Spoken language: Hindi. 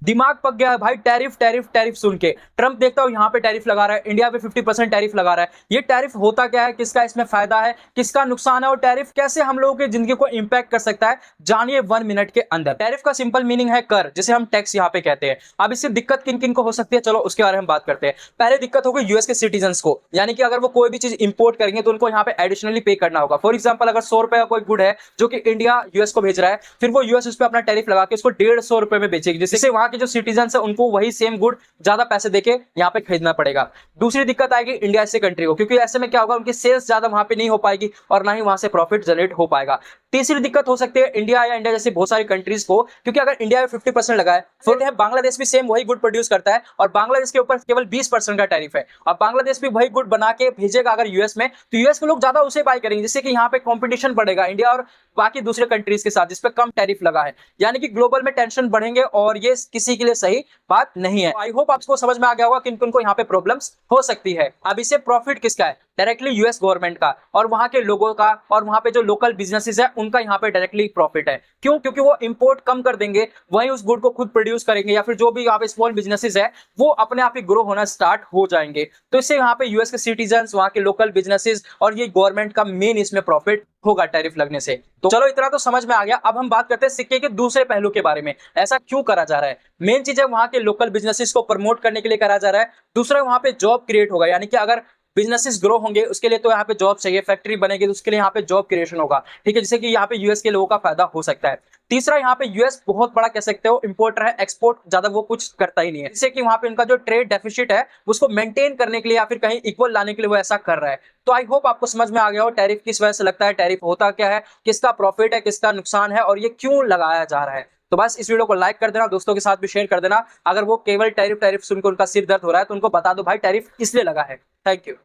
दिमाग पक गया है भाई टैरिफ टैरिफ टैरिफ सुन के। ट्रंप देखता हूं यहाँ पे टैरिफ लगा रहा है, इंडिया पे 50% टैरिफ लगा रहा है। ये टैरिफ होता क्या है, किसका इसमें फायदा है, किसका नुकसान है, और टैरिफ कैसे हम लोगों की जिंदगी को इंपैक्ट कर सकता है, जानिए 1 मिनट के अंदर। टैरिफ का सिंपल मीनिंग है कर, जिसे हम टैक्स यहाँ पे कहते हैं। अब इससे दिक्कत किन किन को हो सकती है, चलो उसके बारे में बात करते हैं। पहले दिक्कत होगी यूएस के सिटीजन को, यानी कि अगर वो कोई भी चीज इंपोर्ट करेंगे तो उनको यहाँ पे एडिशनली पे करना होगा। फॉर एग्जाम्पल अगर 100 रुपए का कोई गुड है जो कि इंडिया यूएस को भेज रहा है, फिर वो यूएस उस पर अपना टैरिफ लगा के उसको 150 रुपए में बेचेगी, जिससे वहां के जो सिटीजन है उनको वही सेम गुड ज्यादा पैसे देके यहाँ पे खरीदना पड़ेगा। दूसरी दिक्कत आएगी इंडिया ऐसे कंट्री को, क्योंकि ऐसे में क्या होगा, उनकी सेल्स ज्यादा वहां पे नहीं हो पाएगी और ना ही वहां से प्रॉफिट जनरेट हो पाएगा। तीसरी दिक्कत हो सकती है इंडिया या इंडिया जैसी बहुत सारी कंट्रीज को, क्योंकि अगर इंडिया में 50% लगा है, फिर बांग्लादेश भी सेम वही गुड प्रोड्यूस करता है और बांग्लादेश के ऊपर केवल 20% का टैरिफ है, और बांग्लादेश भी वही गुड बना के भेजेगा अगर यूएस में, तो यूएस के लोग ज्यादा उसे बाय करेंगे, जिससे कि यहाँ पे कंपटीशन बढ़ेगा इंडिया और बाकी दूसरे कंट्रीज के साथ जिसपे कम टैरिफ लगा है। यानी कि ग्लोबल में टेंशन बढ़ेंगे और ये किसी के लिए सही बात नहीं है। आई होप आपको समझ में आ गया होगा किन किन को यहाँ पे प्रॉब्लम्स हो सकती है। अब इससे प्रॉफिट किसका है, डायरेक्टली यूएस गवर्नमेंट का और वहां के लोगों का, और वहां पे जो लोकल बिजनेसेस है उनका यहाँ पे डायरेक्टली प्रॉफिट है। क्यों? क्योंकि वो इंपोर्ट कम कर देंगे, वहीं उस गुड को खुद प्रोड्यूस करेंगे, या फिर जो भी यहाँ पे स्मॉल बिजनेसेस है वो अपने आप ही ग्रो होना स्टार्ट हो जाएंगे। तो इससे यहाँ पे यूएस के सिटीजन, वहां के लोकल बिजनेसेस और ये गवर्नमेंट का मेन इसमें प्रॉफिट होगा टैरिफ लगने से। तो चलो इतना तो समझ में आ गया। अब हम बात करते हैं सिक्के के दूसरे पहलू के बारे में, ऐसा क्यों करा जा रहा है। मेन चीज है वहां के लोकल बिजनेसेस को प्रमोट करने के लिए करा जा रहा है। दूसरा वहां पे जॉब क्रिएट होगा, यानी कि अगर बिजनेसेस ग्रो होंगे उसके लिए तो यहाँ पे जॉब चाहिए, फैक्ट्री बनेगी तो उसके लिए यहाँ पे जॉब क्रिएशन होगा, ठीक है, जिससे कि यहाँ पे यूएस के लोगों का फायदा हो सकता है। तीसरा, यहाँ पे यूएस बहुत बड़ा कह सकते हो इंपोर्टर है, एक्सपोर्ट ज्यादा वो कुछ करता ही नहीं है, जिससे कि वहां पे उनका जो ट्रेड डेफिसिट है उसको मेंटेन करने के लिए या फिर कहीं इक्वल लाने के लिए वो ऐसा कर रहा है। तो आई होप आपको समझ में आ गया हो टैरिफ किस वजह से लगता है, टैरिफ होता क्या है, किसका प्रॉफिट है, किसका नुकसान है, और ये क्यों लगाया जा रहा है। तो बस इस वीडियो को लाइक कर देना, दोस्तों के साथ भी शेयर कर देना। अगर वो केवल टैरिफ टैरिफ सुनकर उनका सिर दर्द हो रहा है तो उनको बता दो भाई टैरिफ इसलिए लगा है। Thank you.